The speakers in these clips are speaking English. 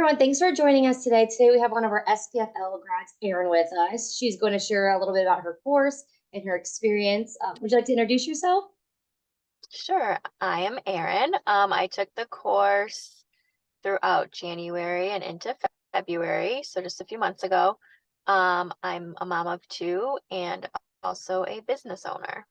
everyone. Thanks for joining us today. Today we have one of our SPFL grads, Erin, with us. She's going to share a little bit about her course and her experience. Would you like to introduce yourself? Sure. I am Erin. I took the course throughout January and into February, so just a few months ago. I'm a mom of two and also a business owner.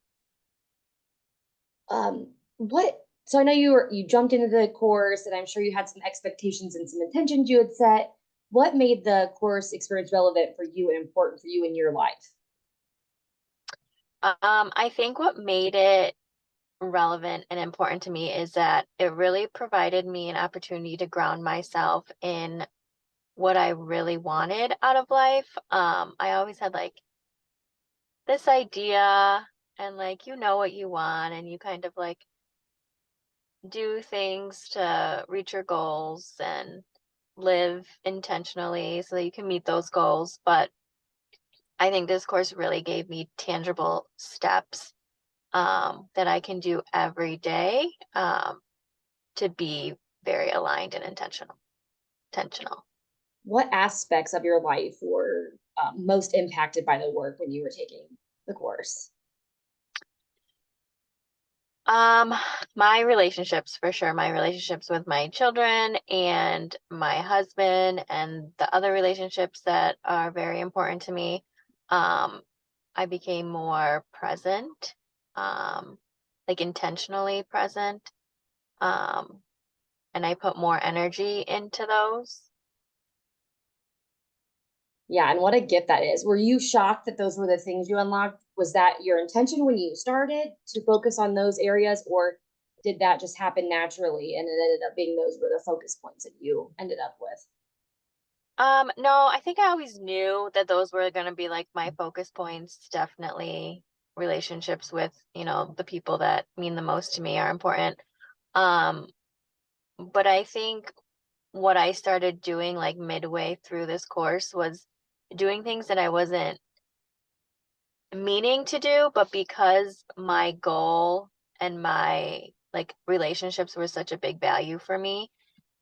What? So I know you jumped into the course, and I'm sure you had some expectations and some intentions you had set. What made the course experience relevant for you and important for you in your life? I think what made it relevant and important to me is that it really provided me an opportunity to ground myself in what I really wanted out of life. I always had like this idea and like you know what you want and you kind of like do things to reach your goals and live intentionally so that you can meet those goals. But I think this course really gave me tangible steps that I can do every day to be very aligned and intentional. What aspects of your life were most impacted by the work when you were taking the course? Um, my relationships for sure, my relationships with my children and my husband and the other relationships that are very important to me. Um, I became more present, um, like intentionally present. Um, and I put more energy into those. Yeah, and what a gift that is. Were you shocked that those were the things you unlocked? Was that your intention when you started to focus on those areas, or did that just happen naturally and it ended up being those were the focus points that you ended up with? No, I think I always knew that those were going to be like my focus points. Definitely relationships with, the people that mean the most to me are important. Um, but I think what I started doing like midway through this course was doing things that I wasn't meaning to do, but because my goal and my like relationships were such a big value for me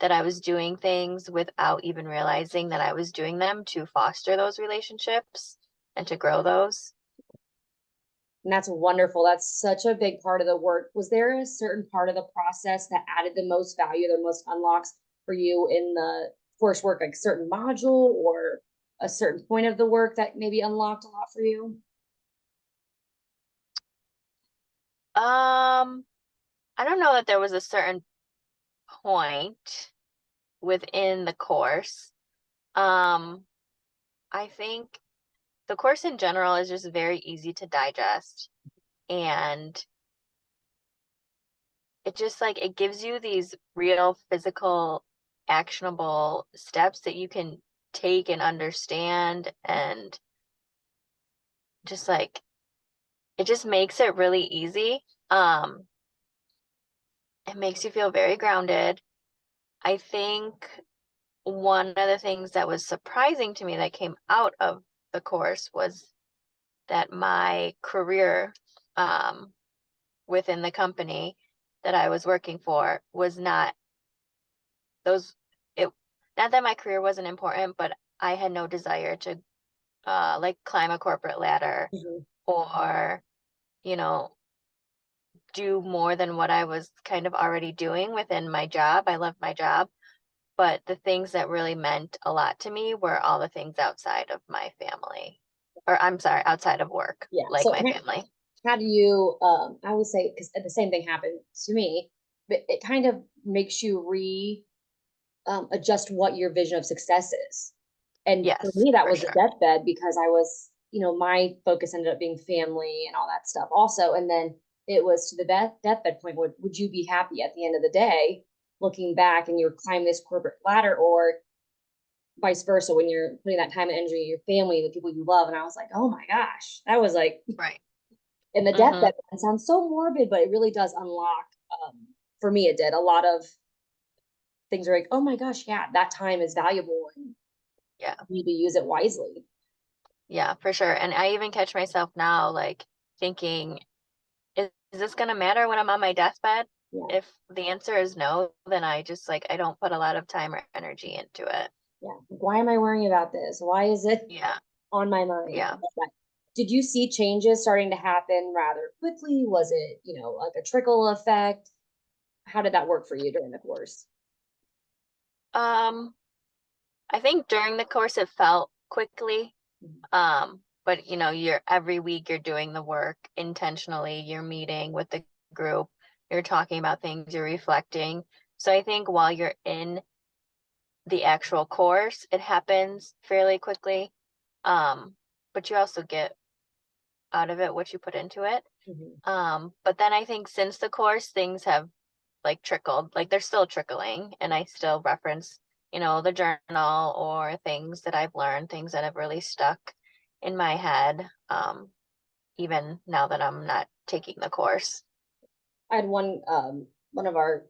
that I was doing things without even realizing that I was doing them to foster those relationships and to grow those. And that's wonderful. That's such a big part of the work. Was there a certain part of the process that added the most value, the most unlocks for you in the coursework, like a certain module or a certain point of the work that maybe unlocked a lot for you? Um, I don't know that there was a certain point within the course. Um, I think the course in general is just very easy to digest and it just like it gives you these real physical actionable steps that you can take and understand and just like it just makes it really easy. It makes you feel very grounded. I think one of the things that was surprising to me that came out of the course was that my career um, within the company that I was working for was not those it not that my career wasn't important, but I had no desire to like climb a corporate ladder Mhm. or, you know, do more than what I was kind of already doing within my job. I love my job, but the things that really meant a lot to me were all the things outside of my family. Or I'm sorry, outside of work, Yeah. like So my family. how do you I would say because the same thing happened to me, but it kind of makes you re adjust what your vision of success is. And for Yes, me, that for was a sure. deathbed because I was, my focus ended up being family and all that stuff also. And then it was to the deathbed point. Would you be happy at the end of the day, looking back and you're climbing this corporate ladder, or vice versa when you're putting that time and energy in your family, the people you love? And I was like, oh my gosh, that was like Right. in the Mm-hmm. deathbed. It sounds so morbid, but it really does unlock. For me, it did a lot of things are like, oh my gosh, yeah, that time is valuable and Yeah. you need to use it wisely. Yeah, for sure. And I even catch myself now like thinking, is this gonna matter when I'm on my deathbed? Yeah. if the answer is no, then I just like, I don't put a lot of time or energy into it. Yeah. Why am I worrying about this? Why is it Yeah. on my mind? Yeah. Did you see changes starting to happen rather quickly? Was it, like a trickle effect? How did that work for you during the course? Um, I think during the course it felt quickly. Mhm. But you're every week you're doing the work intentionally, you're meeting with the group, you're talking about things, you're reflecting. So I think while you're in the actual course, it happens fairly quickly. Um, but you also get out of it what you put into it. Mhm. But then I think since the course, things have like trickled, like they're still trickling, and I still reference, the journal or things that I've learned, things that have really stuck in my head, even now that I'm not taking the course. I had one of our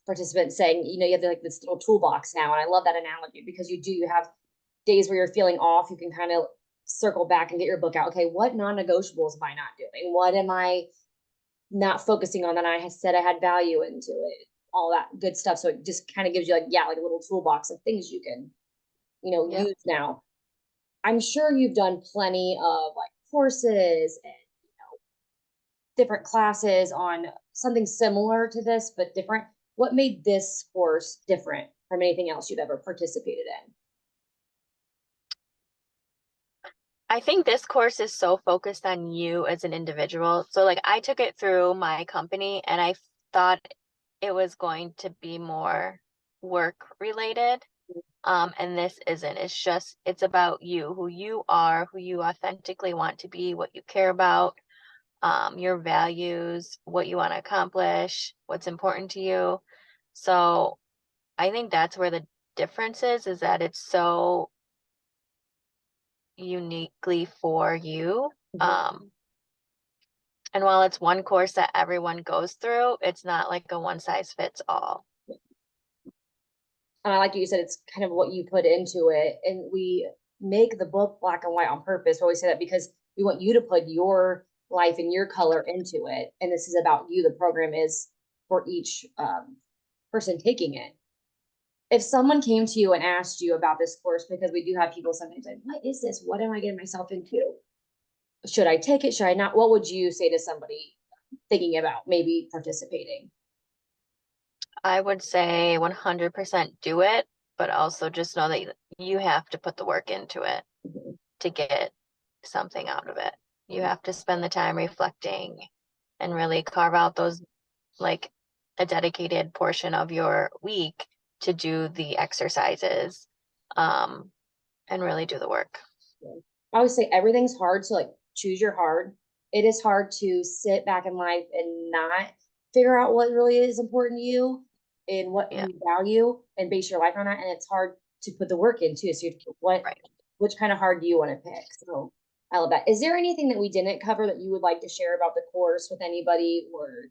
participants saying, you have like this little toolbox now, and I love that analogy because you have days where you're feeling off, you can kind of circle back and get your book out. Okay, what non-negotiables am I not doing? What am I not focusing on that I had said I had value into it? All that good stuff. So it just kind of gives you like, yeah, like a little toolbox of things you can, Yep. use now. I'm sure you've done plenty of like courses and different classes on something similar to this, but different. What made this course different from anything else you've ever participated in? I think this course is so focused on you as an individual. So like I took it through my company and I thought it was going to be more work related. And this isn't. It's about you, who you are, who you authentically want to be, what you care about, your values, what you want to accomplish, what's important to you. So I think that's where the difference is that it's so uniquely for you. Mhm. And while it's one course that everyone goes through, it's not like a one size fits all. And I like you said, it's kind of what you put into it. And we make the book black and white on purpose. We always say that because we want you to put your life and your color into it. And this is about you. The program is for each person taking it. If someone came to you and asked you about this course, because we do have people sometimes like, what is this? What am I getting myself into? Should I take it? Should I not? What would you say to somebody thinking about maybe participating? I would say 100% do it, but also just know that you have to put the work into it Mhm. to get something out of it. You have to spend the time reflecting and really carve out those, like a dedicated portion of your week to do the exercises, um, and really do the work. I always say everything's hard, so like choose your hard. It is hard to sit back in life and not figure out what really is important to you and what Yeah, you value and base your life on that. And it's hard to put the work into. So right. which kind of hard do you want to pick? So I love that. Is there anything that we didn't cover that you would like to share about the course with anybody or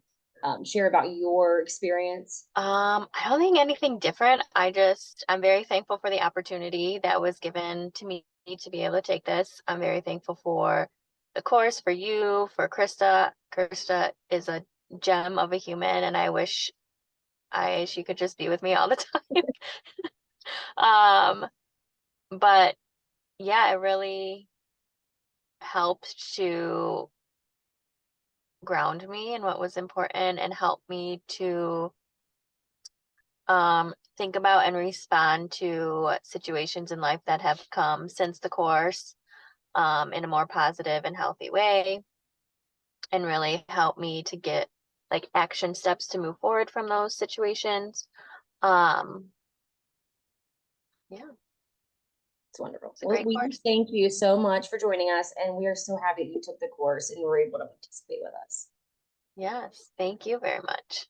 share about your experience? I don't think anything different. I'm very thankful for the opportunity that was given to me to be able to take this. I'm very thankful for the course, for you, for Krista. Krista is a gem of a human, and I wish she could just be with me all the time. Um, but yeah, it really helped to ground me in what was important and help me to think about and respond to situations in life that have come since the course, in a more positive and healthy way, and really help me to get like action steps to move forward from those situations. Um, yeah, It's wonderful. it's a Well, great we course. thank you so much for joining us, and we are so happy that you took the course and were able to participate with us. Yes, thank you very much.